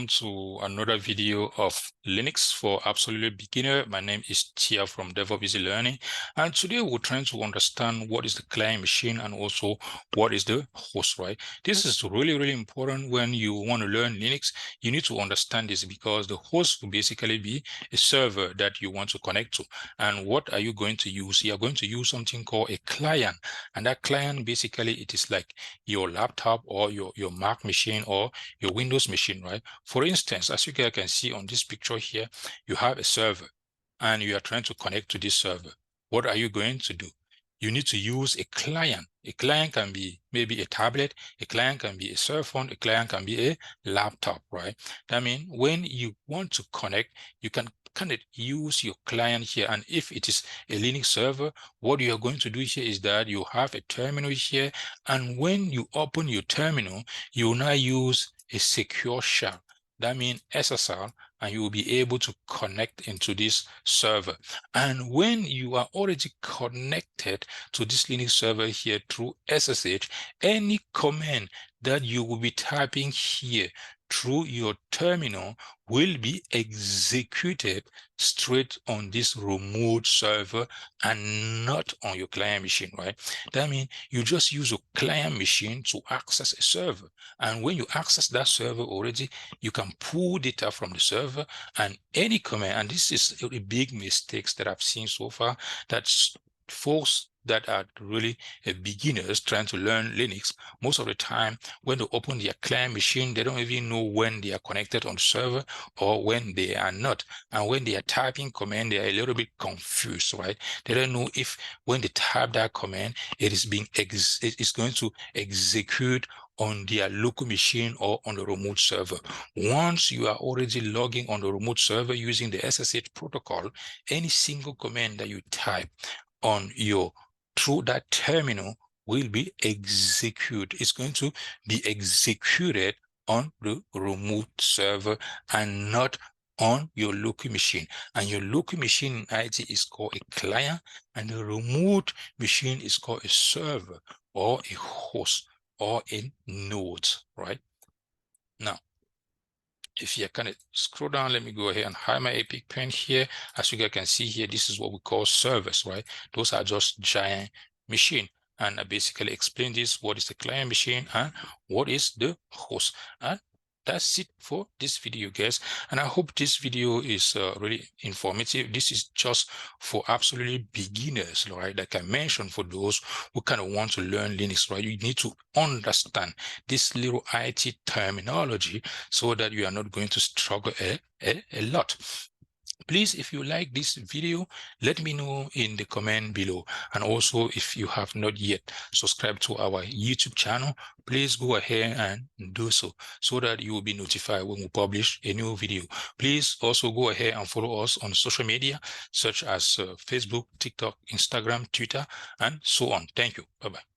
welcome to another video of Linux for absolutely beginner. My name is Tia from DevOps Easy Learning, and today we're trying to understand what is the client machine and also what is the host, right? This is really important when you want to learn Linux. You need to understand this because the host will basically be a server that you want to connect to. And what are you going to use? You are going to use something called a client, and that client basically it is like your laptop or your Mac machine or your Windows machine, right? For instance, as you guys can see on this picture here, you have a server and you are trying to connect to this server. What are you going to do? You need to use a client. A client can be maybe a tablet, a client can be a cell phone, a client can be a laptop, right? That means when you want to connect, you can kind of use your client here. And if it is a Linux server, what you are going to do here is that you have a terminal here. And when you open your terminal, you will now use a secure shell. That means SSL, and you will be able to connect into this server. And when you are already connected to this Linux server here through SSH, any command that you will be typing here through your terminal will be executed straight on this remote server and not on your client machine, right? That means you just use your client machine to access a server. And when you access that server already, you can pull data from the server and any command. And this is a big mistakes that I've seen so far, that folks that are really beginners trying to learn Linux, most of the time when they open their client machine, they don't even know when they are connected on the server or when they are not. And when they are typing command, they are a little bit confused, right? They don't know if when they type that command, it is going to execute on their local machine or on the remote server. Once you are already logging on the remote server using the SSH protocol, any single command that you type on your through that terminal will be executed. It's going to be executed on the remote server and not on your local machine. And your local machine in IT is called a client, and the remote machine is called a server or a host or a node, right? Now, if you kind of scroll down, let me go ahead and hide my Epic pen here. As you guys can see here, this is what we call servers, right? Those are just giant machine. And I basically explain this, what is the client machine and what is the host. And that's it for this video, guys. And I hope this video is really informative. This is just for absolutely beginners, right? Like I mentioned, for those who kind of want to learn Linux, right? You need to understand this little IT terminology so that you are not going to struggle a lot. Please, if you like this video, let me know in the comment below. And also, if you have not yet subscribed to our YouTube channel, please go ahead and do so that you will be notified when we publish a new video. Please also go ahead and follow us on social media, such as Facebook, TikTok, Instagram, Twitter, and so on. Thank you. Bye-bye.